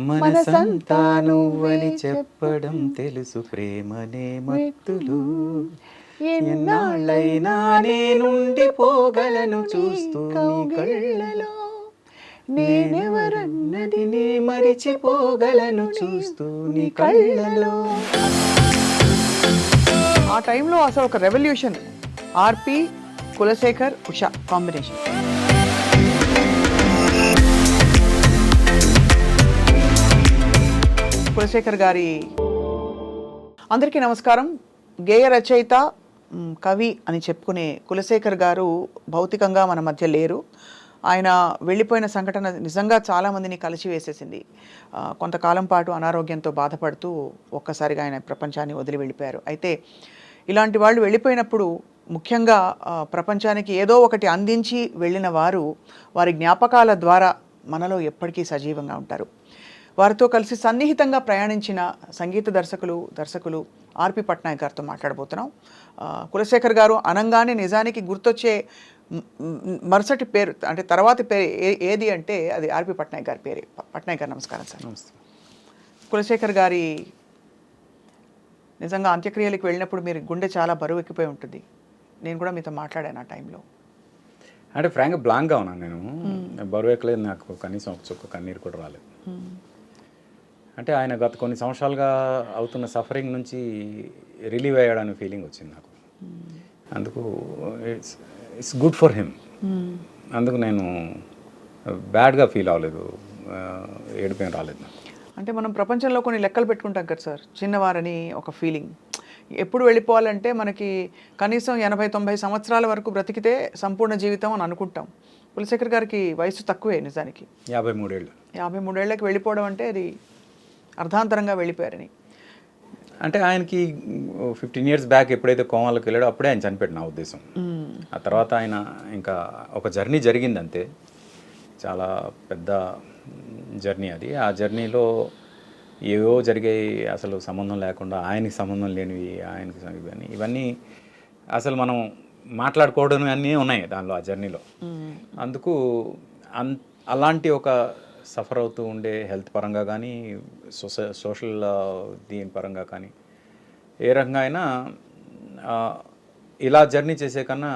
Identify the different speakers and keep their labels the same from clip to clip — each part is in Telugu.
Speaker 1: మనసంతా నువ్వని చెప్పడం తెలుసు ప్రేమనే మత్తులు ఎన్నాళ్ళైనా నేనుండిపోగలను చూస్తూ నీ కళ్ళలో నేనెవరన్నది నీ మరిచిపోగలను చూస్తూ నీ కళ్ళలో.
Speaker 2: ఆ టైంలో అసలు ఒక రెవల్యూషన్. ఆర్పి, కులశేఖర్, ఉషా కాంబినేషన్. కులశేఖర్ గారి అందరికీ నమస్కారం. గేయ రచయిత, కవి అని చెప్పుకునే కులశేఖర్ గారు భౌతికంగా మన మధ్య లేరు. ఆయన వెళ్ళిపోయిన సంఘటన నిజంగా చాలామందిని కలిసివేసేసింది. కొంతకాలం పాటు అనారోగ్యంతో బాధపడుతూ ఒక్కసారిగా ఆయన ప్రపంచాన్ని వదిలి వెళ్ళిపోయారు. అయితే ఇలాంటి వాళ్ళు వెళ్ళిపోయినప్పుడు ముఖ్యంగా ప్రపంచానికి ఏదో ఒకటి అందించి వెళ్ళిన వారు వారి జ్ఞాపకాల ద్వారా మనలో ఎప్పటికీ సజీవంగా ఉంటారు. వారితో కలిసి సన్నిహితంగా ప్రయాణించిన సంగీత దర్శకులు ఆర్పి పట్నాయక్ గారితో మాట్లాడబోతున్నాం. కులశేఖర్ గారు అనంగానే నిజానికి గుర్తొచ్చే మరుసటి పేరు అంటే తర్వాతి పేరు ఏది అంటే అది ఆర్పి పట్నాయక్ గారి పేరే. పట్నాయక్ గారు నమస్కారం సార్.
Speaker 1: నమస్తే.
Speaker 2: కులశేఖర్ గారి నిజంగా అంత్యక్రియలకు వెళ్ళినప్పుడు మీరు గుండె చాలా బరువు ఎక్కిపోయి ఉంటుంది. నేను కూడా మీతో మాట్లాడాను ఆ టైంలో.
Speaker 1: అంటే ఫ్రాంక్గా బ్లాంక్గా ఉన్నాను నేను. బరువు ఎక్కలేదు, నాకు కనీసం ఒక చుక్క కన్నీరు కూడా రాలేదు. అంటే ఆయన గత కొన్ని సంవత్సరాలుగా అవుతున్న సఫరింగ్ నుంచి రిలీవ్ అయ్యాడనే ఫీలింగ్ వచ్చింది నాకు. అందుకు ఇట్స్ గుడ్ ఫర్ హిమ్. అందుకు నేను బ్యాడ్గా ఫీల్ అవ్వలేదు, ఏడిపోయిన రాలేదు నాకు.
Speaker 2: అంటే మనం ప్రపంచంలో కొన్ని లెక్కలు పెట్టుకుంటాం కదా సార్, చిన్నవారని ఒక ఫీలింగ్. ఎప్పుడు వెళ్ళిపోవాలంటే మనకి కనీసం 80-90 సంవత్సరాల వరకు బ్రతికితే సంపూర్ణ జీవితం అని అనుకుంటాం. కులశేఖర్ గారికి వయసు తక్కువే నిజానికి,
Speaker 1: 53 ఏళ్ళు.
Speaker 2: 53 ఏళ్ళకి వెళ్ళిపోవడం అంటే అది అర్ధాంతరంగా వెళ్ళిపోయారని.
Speaker 1: అంటే ఆయనకి 15 years బ్యాక్ ఎప్పుడైతే కోమాలోకి వెళ్ళాడో అప్పుడే ఆయన చనిపోయాడు నా ఉద్దేశం. ఆ తర్వాత ఆయన ఇంకా ఒక జర్నీ జరిగింది అంతే, చాలా పెద్ద జర్నీ అది. ఆ జర్నీలో ఏవో జరిగాయి, అసలు సంబంధం లేకుండా ఆయనకి సంబంధం లేనివి, ఆయనకి ఇవన్నీ అసలు మనం మాట్లాడుకోవడం అన్నీ ఉన్నాయి దానిలో, ఆ జర్నీలో. అందుకు అలాంటి ఒక సఫర్ అవుతూ ఉండే హెల్త్ పరంగా కానీ సోషల్ దీని పరంగా కానీ ఏ రకంగా అయినా ఇలా జర్నీ చేసే కన్నా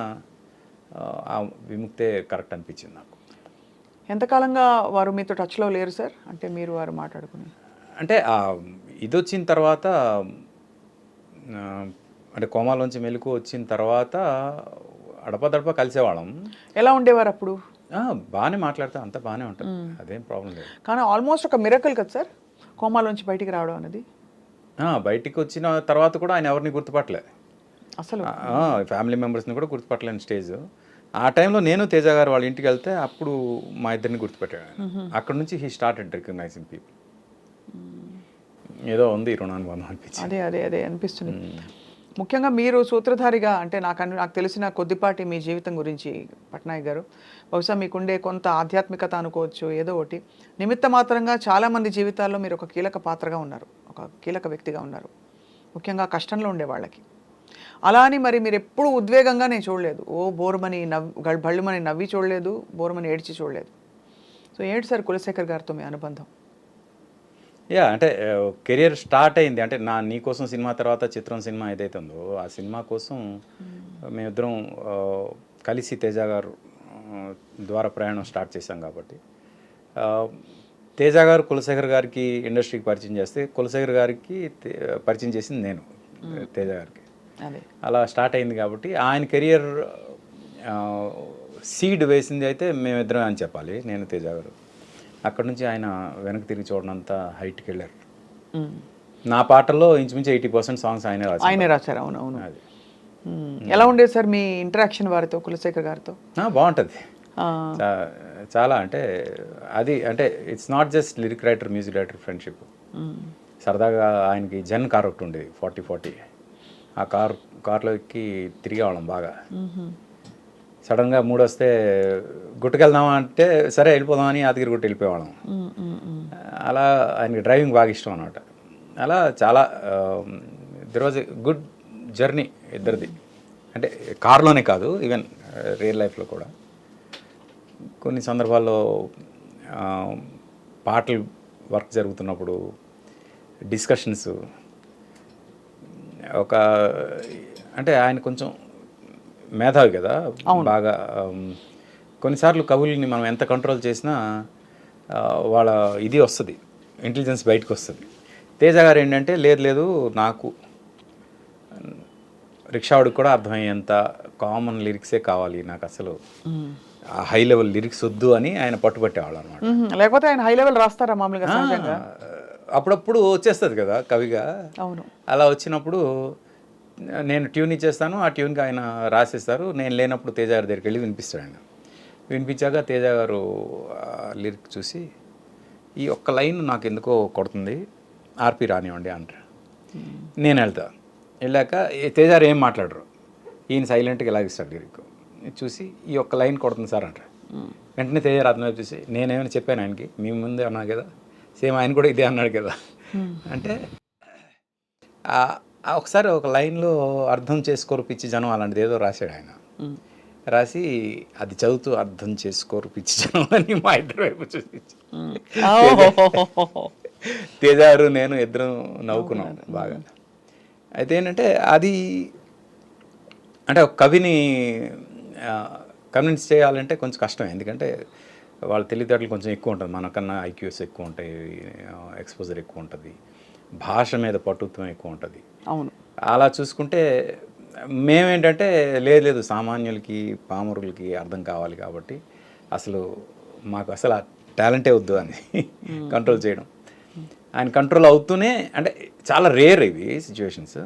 Speaker 1: ఆ విముక్తే కరెక్ట్ అనిపించింది నాకు.
Speaker 2: ఎంతకాలంగా వారు మీతో టచ్లో లేరు సార్? అంటే మీరు వారు మాట్లాడుకుని
Speaker 1: అంటే ఇది వచ్చిన తర్వాత, అంటే కోమాలోంచి మెలకు వచ్చిన తర్వాత అడపదడప కలిసేవాళ్ళం.
Speaker 2: ఎలా ఉండేవారు అప్పుడు?
Speaker 1: బాగానే మాట్లాడితే అంతా బాగానే ఉంటుంది, అదేం ప్రాబ్లం లేదు.
Speaker 2: కానీ ఆల్మోస్ట్ ఒక మిరకల్ కదా సార్ కోమాలోంచి బయటికి రావడం అనేది.
Speaker 1: బయటికి వచ్చిన తర్వాత కూడా ఆయన ఎవరిని గుర్తుపట్టలే
Speaker 2: అసలు,
Speaker 1: ఫ్యామిలీ మెంబర్స్ని కూడా గుర్తుపట్టలేని స్టేజ్. ఆ టైంలో నేను తేజ గారు వాళ్ళ ఇంటికి వెళ్తే అప్పుడు మా ఇద్దరిని గుర్తుపెట్టాడు. అక్కడ నుంచి హీ స్టార్టెడ్ రికగ్నైజింగ్ పీపుల్. ఏదో ఉంది రుణానుబంధం అనిపించింది.
Speaker 2: అదే అదే అదే అనిపిస్తుంది. ముఖ్యంగా మీరు సూత్రధారిగా, అంటే నాకు తెలిసిన కొద్దిపాటి మీ జీవితం గురించి పట్నాయక్ గారు, బహుశా మీకుండే కొంత ఆధ్యాత్మికత అనుకోవచ్చు, ఏదో ఒకటి నిమిత్త మాత్రంగా చాలామంది జీవితాల్లో మీరు ఒక కీలక పాత్రగా ఉన్నారు, ఒక కీలక వ్యక్తిగా ఉన్నారు, ముఖ్యంగా కష్టంలో ఉండే వాళ్ళకి. అలా అని మరి మీరు ఎప్పుడు ఉద్వేగంగా నేను చూడలేదు, బోరుమని బళ్ళుమని నవ్వి చూడలేదు, బోరుమని ఏడ్చి చూడలేదు. సో ఏంటి సార్ కులశేఖర్ గారితో మీ అనుబంధం?
Speaker 1: అంటే కెరియర్ స్టార్ట్ అయింది అంటే నీకోసం సినిమా తర్వాత చిత్రం సినిమా ఏదైతే ఉందో ఆ సినిమా కోసం మేమిద్దరం కలిసి తేజ గారు ద్వారా ప్రయాణం స్టార్ట్ చేశాం. కాబట్టి తేజ గారు కులశేఖర్ గారికి ఇండస్ట్రీకి పరిచయం చేస్తే కులశేఖర్ గారికి పరిచయం చేసింది నేను తేజ గారికి. అలా స్టార్ట్ అయింది. కాబట్టి ఆయన కెరియర్ సీడ్ వేసింది అయితే మేమిద్దరం అని చెప్పాలి, నేను తేజ గారు. అక్కడ నుంచి ఆయన వెనక్కి తిరిగి చూడనంత హైట్కి వెళ్ళారు. నా పాటల్లో ఇంచుమించు 80% సాంగ్స్ ఆయనే
Speaker 2: రాశారు. అవునవును. అది ఎలా ఉండేది సార్ మీ ఇంటరాక్షన్ వారితో, కులశేఖర్ గారితో?
Speaker 1: బాగుంటుంది చాలా. అంటే అది అంటే it's not just lyric writer, music director friendship. సరదాగా ఆయనకి జన్ కార్ ఒకటి ఉండేది 4040, ఆ కార్లో ఎక్కి తిరిగేవాళ్ళం బాగా. సడన్గా మూడు వస్తే గుట్టుకెళ్దామా అంటే సరే వెళ్ళిపోదామని యాదగిరి గుట్టు వెళ్ళిపోయేవాళ్ళం. అలా ఆయనకి డ్రైవింగ్ బాగా ఇష్టం అనమాట. అలా చాలా there was a good journey ఇద్దరిది. అంటే కార్లోనే కాదు, ఈవెన్ రియల్ లైఫ్లో కూడా కొన్ని సందర్భాల్లో పాటలు వర్క్ జరుగుతున్నప్పుడు డిస్కషన్స్ ఒక అంటే ఆయన కొంచెం మేధావి కదా బాగా. కొన్నిసార్లు కవుల్ని మనం ఎంత కంట్రోల్ చేసినా వాళ్ళ ఇది వస్తుంది, ఇంటెలిజెన్స్ బయటకు వస్తుంది. తేజ గారు ఏంటంటే లేదు నాకు రిక్షావాడికి కూడా అర్థమయ్యేంత కామన్ లిరిక్సే కావాలి, నాకు అసలు ఆ హై లెవెల్ లిరిక్స్ వద్దు అని ఆయన పట్టుబట్టేవాళ్ళు అనమాట.
Speaker 2: లేకపోతే ఆయన హై లెవెల్ రాస్తారా మామూలుగా సహజంగా?
Speaker 1: అప్పుడప్పుడు వచ్చేస్తుంది కదా కవిగా.
Speaker 2: అవును.
Speaker 1: అలా వచ్చినప్పుడు నేను ట్యూన్ ఇచ్చేస్తాను, ఆ ట్యూన్కి ఆయన రాసేస్తారు. నేను లేనప్పుడు తేజ గారి దగ్గరికి వెళ్ళి వినిపిస్తాడు. ఆయన వినిపించాక తేజ గారు లిరిక్ చూసి ఈ ఒక్క లైన్ నాకు ఎందుకో కొడుతుంది, ఆర్పి రానివ్వండి అంటారు. నేను వెళ్ళాక తేజ గారు ఏం మాట్లాడరు, ఈయన సైలెంట్గా ఇలా ఇస్తాడు లిరిక్ చూసి ఈ ఒక్క లైన్ కొడుతుంది సార్ అంటారు. వెంటనే తేజ గారు అర్థం చూసి నేనేమైనా చెప్పాను ఆయనకి, మీ ముందే అన్నా కదా, సేమ్ ఆయన కూడా ఇదే అన్నాడు కదా అంటే ఒకసారి ఒక లైన్లో అర్థం చేసుకోరు పిచ్చి జనం అలాంటిది ఏదో రాశాడు ఆయన. రాసి అది చదువుతూ అర్థం చేసుకోరు పిచ్చి జనం అని మా ఇద్దరు వైపు చూసి తేజ గారు నేను ఇద్దరం నవ్వుకున్నాం బాగా. అయితే ఏంటంటే అది అంటే ఒక కవిని కన్విన్స్ చేయాలంటే కొంచెం కష్టం, ఎందుకంటే వాళ్ళ తెలివితేటలు కొంచెం ఎక్కువ ఉంటుంది, మనకన్నా ఐక్యూస్ ఎక్కువ ఉంటాయి, ఎక్స్పోజర్ ఎక్కువ ఉంటుంది, భాష మీద పటుత్వం ఎక్కువ ఉంటుంది.
Speaker 2: అవును.
Speaker 1: అలా చూసుకుంటే మేమేంటంటే లేదు సామాన్యులకి పామరులకి అర్థం కావాలి కాబట్టి అసలు మాకు అసలు ఆ టాలెంటే వద్దు అని కంట్రోల్ చేయడం. ఆయన కంట్రోల్ అవుతూనే అంటే చాలా రేర్ ఇవి సిచ్యువేషన్స్.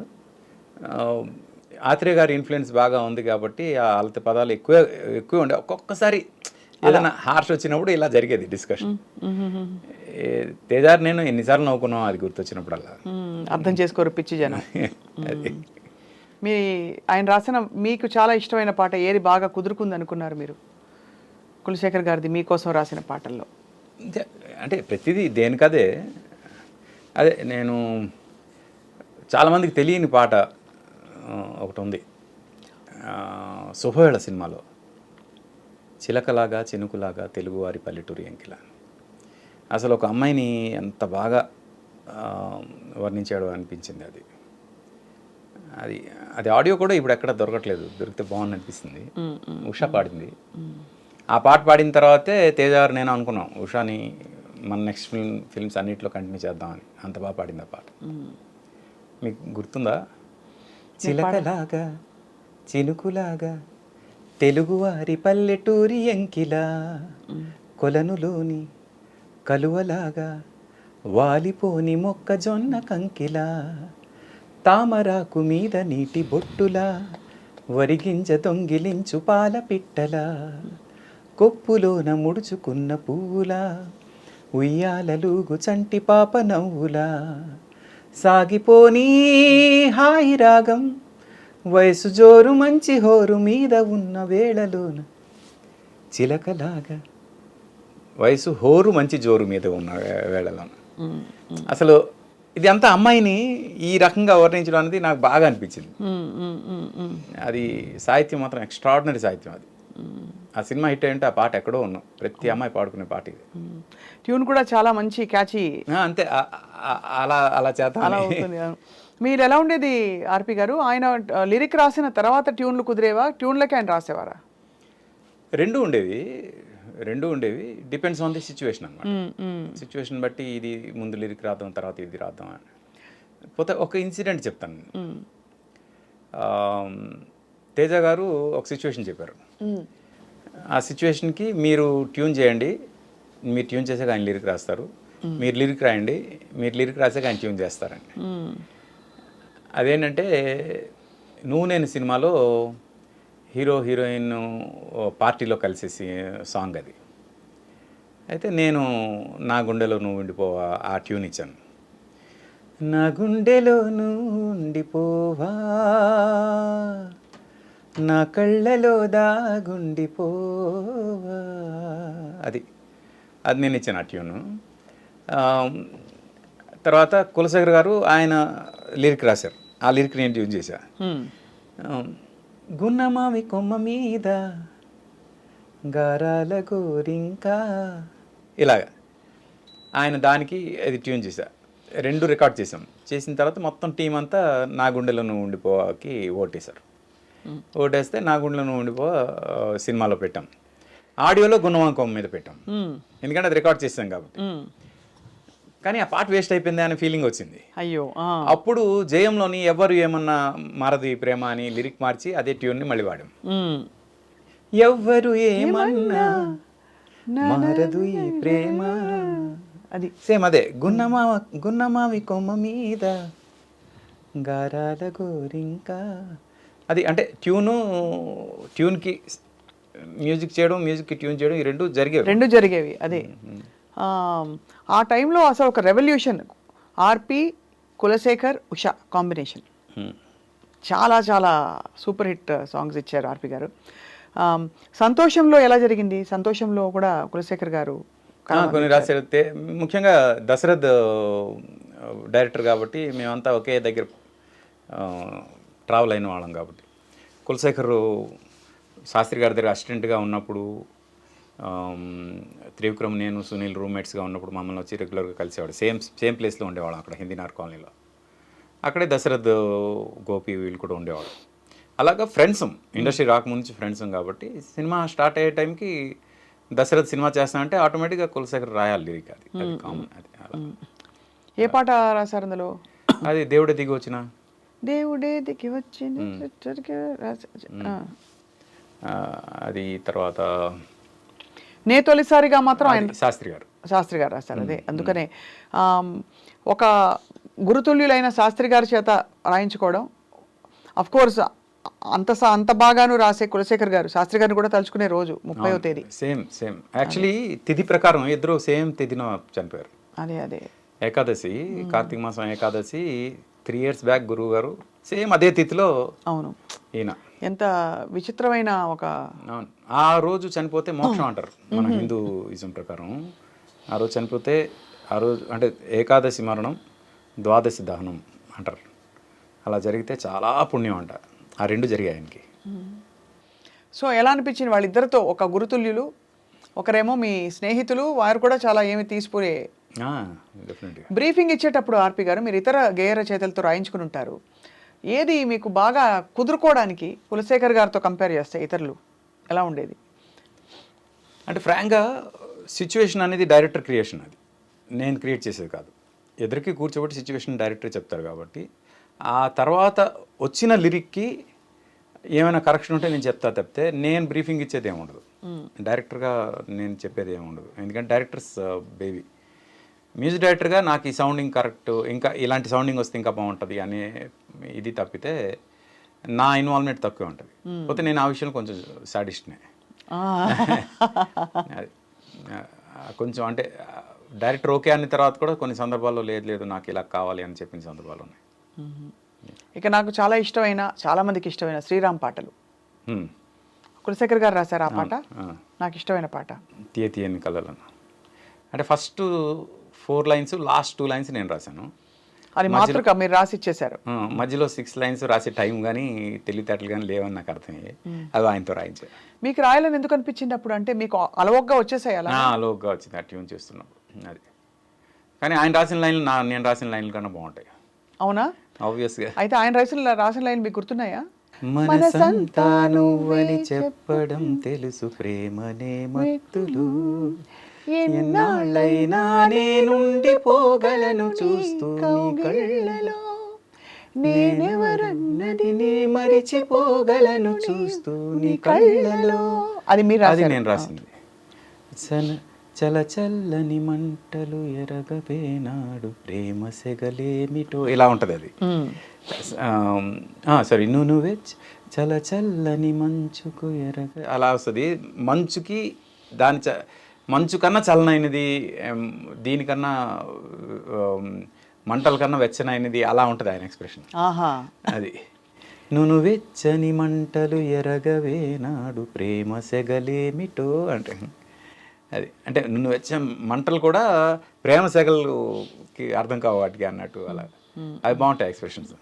Speaker 1: ఆత్రేయ గారి ఇన్ఫ్లుయెన్స్ బాగా ఉంది కాబట్టి ఆ అలత పదాలు ఎక్కువ ఉండే. ఒక్కొక్కసారి ఏదైనా హార్ష్ వచ్చినప్పుడు ఇలా జరిగేది డిస్కషన్. తేజార్ నేను ఎన్నిసార్లు నవ్వుకున్నాం అది గుర్తొచ్చినప్పుడల్లా.
Speaker 2: అర్థం చేసుకోరు పిచ్చి జనం. మీ ఆయన రాసిన మీకు చాలా ఇష్టమైన పాట ఏది బాగా కుదురుకుంది అనుకున్నారు మీరు కులశేఖర్ గారిది మీకోసం రాసిన పాటల్లో?
Speaker 1: అంటే ప్రతిదీ దేనికదే. అదే నేను చాలామందికి తెలియని పాట ఒకటి ఉంది శుభవేళ సినిమాలో, చిలకలాగా చినుకులాగా తెలుగువారి పల్లెటూరి ఎంకిలా. అసలు ఒక అమ్మాయిని ఎంత బాగా వర్ణించాడో అనిపించింది. అది అది అది ఆడియో కూడా ఇప్పుడు ఎక్కడ దొరకట్లేదు, దొరికితే బాగుంది అనిపిస్తుంది. ఉషా పాడింది. ఆ పాట పాడిన తర్వాతే తేజ గారు నేను అనుకున్నాం ఉషాని మన నెక్స్ట్ ఫిల్మ్స్ అన్నింటిలో కంటిన్యూ చేద్దామని. అంత బాగా పాడింది ఆ పాట. మీకు గుర్తుందా? చిలకలాగా చినుకులాగా తెలుగువారి పల్లెటూరి ఎంకిలా, కొలనులోని కలువలాగా వాలిపోని మొక్కజొన్న కంకిలా, తామరాకు మీద నీటి బొట్టులా వరిగింజ దొంగిలించు పాల పిట్టలా, కొప్పులోన ముడుచుకున్న పువ్వులా ఉయ్యాలలుగు చంటి పాప నవ్వులా, సాగిపోనీ హాయి రాగం వయసు జోరు మంచి హోరు మీద ఉన్న వేళలోన, చిలకలాగా వయసు హోరు మంచి జోరు మీద ఉన్న వేళలోన. అసలు ఇది అంతా అమ్మాయిని ఈ రకంగా వర్ణించడం అనేది నాకు బాగా అనిపించింది. అది సాహిత్యం మాత్రం ఎక్స్ట్రాడినరీ సాహిత్యం. అది ఆ సినిమా హిట్ అంటే ఆ పాట ఎక్కడో ఉన్నాం, ప్రతి అమ్మాయి పాడుకునే పాట ఇది.
Speaker 2: ట్యూన్ కూడా చాలా మంచి క్యాచీ.
Speaker 1: అంతే అలా అలా చేత
Speaker 2: అలా అవుతుంది. మీరు ఎలా ఉండేది ఆర్పి గారు? ఆయన లిరిక్ రాసిన తర్వాత ట్యూన్లు కుదిరేవా, ట్యూన్లకి ఆయన రాసేవారా?
Speaker 1: రెండు ఉండేవి. డిపెండ్స్ ఆన్ ది సిచ్యువేషన్ అనమాట. సిచ్యువేషన్ బట్టి ఇది ముందు లిరిక్ రాద్దాం తర్వాత ఇది రాద్దాం అని. పోతే ఒక ఇన్సిడెంట్ చెప్తాను. తేజ గారు ఒక సిచ్యువేషన్ చెప్పారు. ఆ సిచ్యువేషన్కి మీరు ట్యూన్ చేయండి, మీరు ట్యూన్ చేసాక ఆయన లిరిక్ రాస్తారు, మీరు లిరిక్ రాయండి, మీరు లిరిక్ రాసాక ఆయన ట్యూన్ చేస్తారండి. అదేంటంటే నువ్వు నేను సినిమాలో హీరో హీరోయిన్ పార్టీలో కలిసేసి సాంగ్ అది. అయితే నేను నా గుండెలో నువ్వు ఉండిపోవా ఆ ట్యూన్ ఇచ్చాను. నా గుండెలో నువ్వు ఉండిపోవా, నా కళ్ళలో దాగుండిపోవా, అది నేను ఇచ్చాను ఆ ట్యూను. తర్వాత కులశేఖర్ గారు ఆయన లిరిక్ రాశారు, ఆ లిరిక్ నేను ట్యూన్ చేశా. గున్నమావి కొమ్మ మీద గారాల గోరింకా, ఇలాగా. ఆయన దానికి అది ట్యూన్ చేశా, 2 రికార్డ్ చేసాం. చేసిన తర్వాత మొత్తం టీం అంతా నా గుండెలను ఉండిపోకి ఓటేశారు. ఓటేస్తే నా గుండెలను ఉండిపో సినిమాలో పెట్టాం. ఆడియోలో గుణవంకం మీద పెట్టాం, ఎందుకంటే అది రికార్డ్ చేసాం కాబట్టి. కానీ ఆ పాట వేస్ట్ అయిపోయింది అనే ఫీలింగ్ వచ్చింది.
Speaker 2: అయ్యో.
Speaker 1: అప్పుడు జయంలోని ఎవరు ఏమన్నా మారదు ఈ ప్రేమ అని లిరిక్ మార్చి అదే ట్యూన్ని మళ్ళీ వాడాం. ఎవ్వరు ఏమన్నా మారదు ఈ ప్రేమ,
Speaker 2: అది
Speaker 1: సేమ్ అదే. గున్నమావి కొమ్మ మీద గారాల గోరింకా, అది అంటే ట్యూన్కి మ్యూజిక్ చేయడం, మ్యూజిక్కి ట్యూన్ చేయడం, ఈ రెండు
Speaker 2: జరిగేవి. అదే ఆ టైంలో అసలు ఒక రెవల్యూషన్. ఆర్పి, కులశేఖర్, ఉషా కాంబినేషన్ చాలా చాలా సూపర్ హిట్ సాంగ్స్ ఇచ్చారు ఆర్పి గారు. సంతోషంలో ఎలా జరిగింది? సంతోషంలో కూడా కులశేఖర్ గారు
Speaker 1: కొన్ని రాశారు. ముఖ్యంగా దశరథ్ డైరెక్టర్ కాబట్టి మేమంతా ఒకే దగ్గర ట్రావెల్ అయిన వాళ్ళం కాబట్టి, కులశేఖర్ శాస్త్రి గారి దగ్గర అసిస్టెంట్గా ఉన్నప్పుడు, త్రివిక్రమ్, నేను, సునీల్ రూమ్మేట్స్గా ఉన్నప్పుడు మమ్మల్ని వచ్చి రెగ్యులర్గా కలిసేవాడు. సేమ్ ప్లేస్లో ఉండేవాళ్ళం అక్కడ హిందీనార్ కాలనీలో. అక్కడే దశరథ్, గోపి వీళ్ళు కూడా ఉండేవాడు. అలాగా ఫ్రెండ్స్, ఇండస్ట్రీ రాకముందు నుంచి ఫ్రెండ్స్ కాబట్టి సినిమా స్టార్ట్ అయ్యే టైంకి దశరథ్ సినిమా చేస్తా అంటే ఆటోమేటిక్గా కులశేఖర్ రాయాలి లిరిక్. అది కామన్. అది అలా.
Speaker 2: ఏ పాట రాశారు అందులో?
Speaker 1: అది దేవుడే దిగి వచ్చిన,
Speaker 2: దేవుడే దిగి వచ్చిన,
Speaker 1: అది తర్వాత
Speaker 2: నే తొలిసారిగా మాత్రం ఆయన
Speaker 1: శాస్త్రి గారు
Speaker 2: రాశారు. అదే అందుకనే ఒక గురుతుల్యులైన శాస్త్రి గారి చేత రాయించుకోవడం. అఫ్ కోర్స్ అంత బాగాను రాసే కులశేఖర్ గారు శాస్త్రి గారిని కూడా తలుచుకునే రోజు 30వ తేదీ.
Speaker 1: సేమ్ యాక్చువల్లీ తిథి ప్రకారం ఇద్దరు సేమ్ తిథిన చనిపోయారు.
Speaker 2: అదే
Speaker 1: ఏకాదశి, కార్తీక మాసం ఏకాదశి 3 years బ్యాక్ గురువు గారు సేమ్ అదే తిథిలో.
Speaker 2: అవును.
Speaker 1: ఈయన
Speaker 2: ఎంత విచిత్రమైన ఒక,
Speaker 1: ఆ రోజు చనిపోతే మోక్షం అంటారు మన హిందూయిజం ప్రకారం. ఆ రోజు చనిపోతే ఆ రోజు అంటే ఏకాదశి మరణం, ద్వాదశి దహనం అంటారు. అలా జరిగితే చాలా పుణ్యం అంట. ఆ 2 జరిగాయి ఆయనకి.
Speaker 2: సో ఎలా అనిపించింది వాళ్ళిద్దరితో? ఒక గురుతుల్యులు, ఒకరేమో మీ స్నేహితులు, వారు కూడా చాలా ఏమి తీసిపోయే. బ్రీఫింగ్ ఇచ్చేటప్పుడు ఆర్పి గారు మీరు ఇతర గేయ రచయితలతో రాయించుకుని ఉంటారు, ఏది మీకు బాగా కుదురుకోవడానికి కులశేఖర్ గారితో కంపేర్ చేస్తే ఇతరులు ఎలా ఉండేది?
Speaker 1: అంటే ఫ్రాంక్గా సిచ్యువేషన్ అనేది డైరెక్టర్ క్రియేషన్, అది నేను క్రియేట్ చేసేది కాదు. ఎదురికి కూర్చోబెట్టి సిచ్యువేషన్ డైరెక్టర్ చెప్తారు కాబట్టి ఆ తర్వాత వచ్చిన లిరిక్కి ఏమైనా కరెక్షన్ ఉంటే నేను చెప్తా తప్పితే నేను బ్రీఫింగ్ ఇచ్చేది ఏమి ఉండదు. డైరెక్టర్గా నేను చెప్పేది ఏమి ఉండదు, ఎందుకంటే డైరెక్టర్స్ బేబీ. మ్యూజిక్ డైరెక్టర్గా నాకు ఈ సౌండింగ్ కరెక్ట్, ఇంకా ఇలాంటి సౌండింగ్ వస్తే ఇంకా బాగుంటుంది అనే ఇది తప్పితే నా ఇన్వాల్వ్మెంట్ తక్కువే ఉంటుంది. పోతే నేను ఆ విషయంలో కొంచెం సాడిస్ట్నే. అది కొంచెం అంటే డైరెక్టర్ ఓకే అన్న తర్వాత కూడా కొన్ని సందర్భాల్లో లేదు నాకు ఇలా కావాలి అని చెప్పిన సందర్భాలు ఉన్నాయి.
Speaker 2: ఇక నాకు చాలా ఇష్టమైన, చాలా మందికి ఇష్టమైన శ్రీరామ్ పాటలు కులశేఖర్ గారు రాశారు. ఆ పాట నాకు ఇష్టమైన పాట.
Speaker 1: తీయని కళలను అంటే ఫస్ట్ 4 lines, లాస్ట్ 2 lines నేను రాశాను.
Speaker 2: అది మాత్రమే మీరు రాసి ఇచ్చేశారు.
Speaker 1: మధ్యలో 6 lines రాసే టైం కానీ తెలివితేటలు కానీ లేవని నాకు అర్థమయ్యాయి. అది ఆయనతో రాయించారు.
Speaker 2: మీకు రాయాలని ఎందుకు అనిపించింది అప్పుడు? అంటే మీకు అలవోగ్గా వచ్చేసాయి? అలా
Speaker 1: అలవోగ్గా వచ్చింది ఆ ట్యూన్ చేస్తున్నప్పుడు. అది కానీ ఆయన రాసిన లైన్లు నేను రాసిన లైన్ల కన్నా బాగుంటాయి.
Speaker 2: అవునా?
Speaker 1: ఆబ్వియస్గా.
Speaker 2: అయితే ఆయన రాసిన లైన్ మీకు గుర్తున్నాయా?
Speaker 1: మనసంతా నువ్వని చెప్పడం తెలుసు, ప్రేమనే మత్తులు, ఎన్నాళ్ళైనా నేనుండిపోగలను చూస్తూ నీ కళ్ళలో, నేనెవరన్నది నే మరిచిపోగలను చూస్తూ నీ కళ్ళలో.
Speaker 2: అది మీరు
Speaker 1: అది నేను రాసింది. చల చల్లని మంటలు ఎరగబేనాడు ప్రేమ సెగలేమిటో, ఇలా ఉంటుంది అది. సారీ, నువ్వే చల చల్లని మంచుకు ఎరగ, అలా వస్తుంది. మంచుకి మంచు కన్నా చల్లనైనది, దీనికన్నా మంటల కన్నా వెచ్చనైనది, అలా ఉంటుంది ఆయన ఎక్స్ప్రెషన్. అది నువ్వు వెచ్చని మంటలు ఎరగవేనాడు ప్రేమ సెగలేమిటో అంటే అది. అంటే నువ్వు వెచ్చ మంటలు కూడా ప్రేమ సెగలుకి అర్థం కావు వాటికి అన్నట్టు, అలా అవి బాగుంటాయి ఎక్స్ప్రెషన్స్.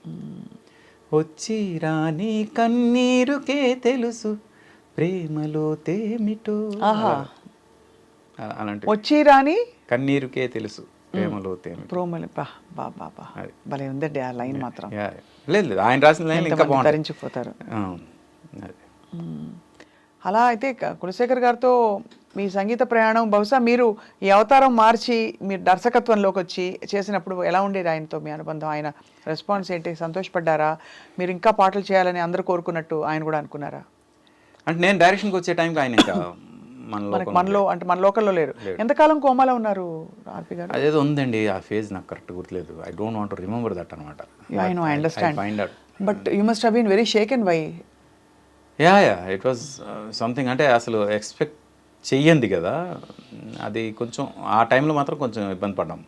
Speaker 1: వచ్చి రాని కన్నీరుకే తెలుసు ప్రేమలో తేమిటో, అలాంటి
Speaker 2: వచ్చి రాని
Speaker 1: కన్నీరుకే తెలుసు ప్రేమలో తేమి.
Speaker 2: ప్రోమలి బా బా బా బా భలే ఉందండి ఆ లైన్ మాత్రం.
Speaker 1: లేదు లేదు, ఆయన రాసిన లైన్ ఇంకా బాగుంటుంది.
Speaker 2: ధరించిపోతారు.
Speaker 1: అది.
Speaker 2: అలా అయితే కులశేఖర్ గారితో మీ సంగీత ప్రయాణం బహుశా మీరు ఈ అవతారం మార్చి మీరు దర్శకత్వంలోకి వచ్చి చేసినప్పుడు ఎలా ఉండేది ఆయనతో మీ అనుబంధం? ఆయన రెస్పాన్స్ ఏంటి? సంతోషపడ్డారా? మీరు ఇంకా పాటలు చేయాలని అందరూ కోరుకున్నట్టు ఆయన కూడా అనుకున్నారా?
Speaker 1: అంటే నేను డైరెక్షన్కి వచ్చే టైంకి ఆయన ఇంకా
Speaker 2: మనలో అంటే మన లోకల్లో లేరు. ఎంతకాలం కోమాలో ఉన్నారు ఆర్పి గారు?
Speaker 1: అదేదో ఉందండి, ఆ ఫేజ్ నాకు కరెక్ట్ గుర్తులేదు. I don't want to remember that అనమాట.
Speaker 2: I know, I understand.
Speaker 1: Find out.
Speaker 2: But you must have been very shaken by.
Speaker 1: Yeah it was something, అంటే అసలు ఎక్స్పెక్ట్ చెయ్యండి కదా అది. కొంచెం ఆ టైంలో మాత్రం కొంచెం ఇబ్బంది పడ్డాం.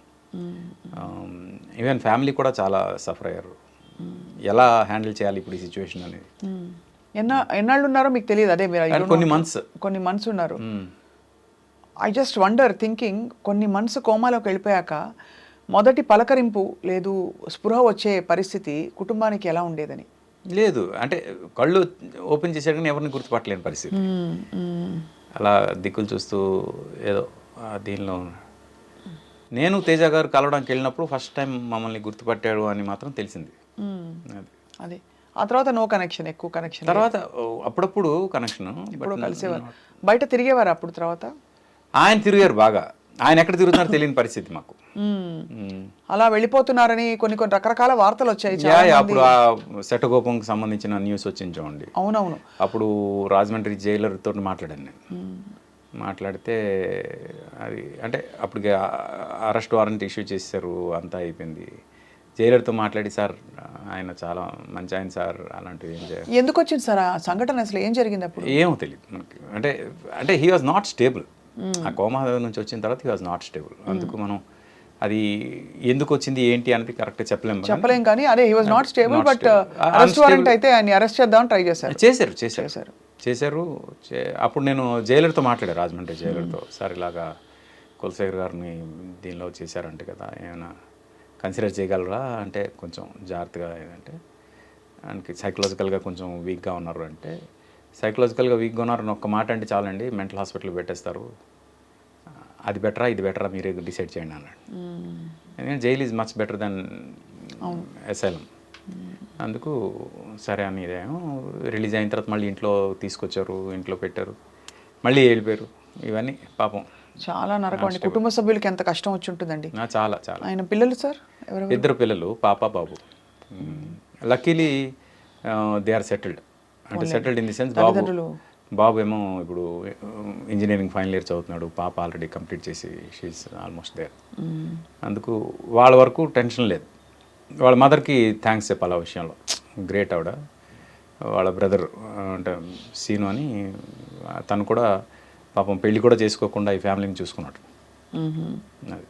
Speaker 1: ఈవెన్ ఫ్యామిలీ కూడా చాలా సఫర్ అయ్యారు. ఎలా హ్యాండిల్ చేయాలి ఇప్పుడు ఈ సిచ్యువేషన్ అనేది.
Speaker 2: ఎన్నాళ్ళు ఉన్నారో మీకు తెలియదు? అదే మీరు కొన్ని మంత్స్ ఉన్నారు. ఐ జస్ట్ వండర్ థింకింగ్, కొన్ని మంత్స్ కోమాలోకి వెళ్ళిపోయాక మొదటి పలకరింపు లేదు, స్పృహ వచ్చే పరిస్థితి కుటుంబానికి ఎలా ఉండేదని?
Speaker 1: లేదు అంటే కళ్ళు ఓపెన్ చేసాడు కానీ ఎవరిని గుర్తుపట్టలేని పరిస్థితి. అలా దిక్కులు చూస్తూ ఏదో దీనిలో. నేను తేజ గారు కలవడానికి వెళ్ళినప్పుడు ఫస్ట్ టైం మమ్మల్ని గుర్తుపట్టాడు అని మాత్రం తెలిసింది.
Speaker 2: అది ఆ తర్వాత నో కనెక్షన్, ఎక్కువ కనెక్షన్
Speaker 1: తర్వాత అప్పుడప్పుడు కనెక్షన్.
Speaker 2: ఇప్పుడు కలిసేవారు, బయట తిరిగేవారు అప్పుడు? తర్వాత
Speaker 1: ఆయన తిరిగారు బాగా. ఆయన ఎక్కడ తిరుగుతున్నారో తెలియని పరిస్థితి మాకు.
Speaker 2: అలా వెళ్ళిపోతున్నారని కొన్ని రకరకాల వార్తలు వచ్చాయి.
Speaker 1: అప్పుడు ఆ శటగోపంకి సంబంధించిన న్యూస్ వచ్చింది చూడండి.
Speaker 2: అవునవును.
Speaker 1: అప్పుడు రాజమండ్రి జైలర్ తోటి మాట్లాడాను నేను. మాట్లాడితే అది అంటే అప్పటికి అరెస్ట్ వారెంట్ ఇష్యూ చేశారు, అంతా అయిపోయింది. జైలర్తో మాట్లాడి, సార్ ఆయన చాలా మంచి ఆయన సార్, అలాంటివి ఏం చేయాలి.
Speaker 2: ఎందుకు వచ్చింది సార్ ఆ సంఘటన? అసలు ఏం జరిగింది అప్పుడు?
Speaker 1: ఏమో తెలియదు మనకి. అంటే హీ వాజ్ నాట్ స్టేబుల్. ఆ కోమా నుంచి వచ్చిన తర్వాత హీ వాజ్ నాట్ స్టేబుల్. అందుకు మనం అది ఎందుకు వచ్చింది ఏంటి అనేది కరెక్ట్ చెప్పలేం
Speaker 2: కానీ అదే he was not stable. But arrest warrant అయితే ఆయన అరెస్ట్ చేద్దామని ట్రై చేశారు. అప్పుడు నేను జైలర్తో మాట్లాడాను, రాజమండ్రి జైలర్తో. సార్ ఇలాగా కులశేఖర్ గారిని దీనిలో చేశారంటే కదా, ఏమైనా కన్సిడర్ చేయగలరా అంటే కొంచెం జాగ్రత్తగా. ఏంటంటే ఆయనకి సైకలాజికల్గా కొంచెం వీక్గా ఉన్నారు. అంటే సైకలాజికల్గా వీక్గా ఉన్నారని ఒక్క మాట అంటే చాలండి, మెంటల్ హాస్పిటల్ పెట్టేస్తారు. అది బెటరా ఇది బెటరా మీరే డిసైడ్ చేయండి అన్నాడు. ఎందుకంటే jail is much better than asylum. అందుకు సరే అని ఇదేమో రిలీజ్ అయిన తర్వాత మళ్ళీ ఇంట్లో తీసుకొచ్చారు, ఇంట్లో పెట్టారు, మళ్ళీ వెళ్ళిపోయారు. ఇవన్నీ పాపం చాలా నరకం అండి. కుటుంబ సభ్యులకి ఎంత కష్టం వచ్చి ఉంటుందండి.
Speaker 1: చాలా చాలా.
Speaker 2: ఆయన పిల్లలు సార్?
Speaker 1: 2 పిల్లలు, పాప బాబు. Luckily they are settled. అంటే సెటిల్డ్ ఇన్ ది సెన్స్ బాబు ఏమో ఇప్పుడు ఇంజనీరింగ్ ఫైనల్ ఇయర్ చదువుతున్నాడు, పాప ఆల్రెడీ కంప్లీట్ చేసి షీఈస్ ఆల్మోస్ట్ దేర్. అందుకు వాళ్ళ వరకు టెన్షన్ లేదు. వాళ్ళ మదర్కి థ్యాంక్స్ చెప్పాలి ఆ విషయంలో. గ్రేట్ ఆవిడ. వాళ్ళ బ్రదర్ అంటే సీను అని, తను కూడా పాపం పెళ్ళి కూడా చేసుకోకుండా ఈ ఫ్యామిలీని చూసుకున్నాడు. అది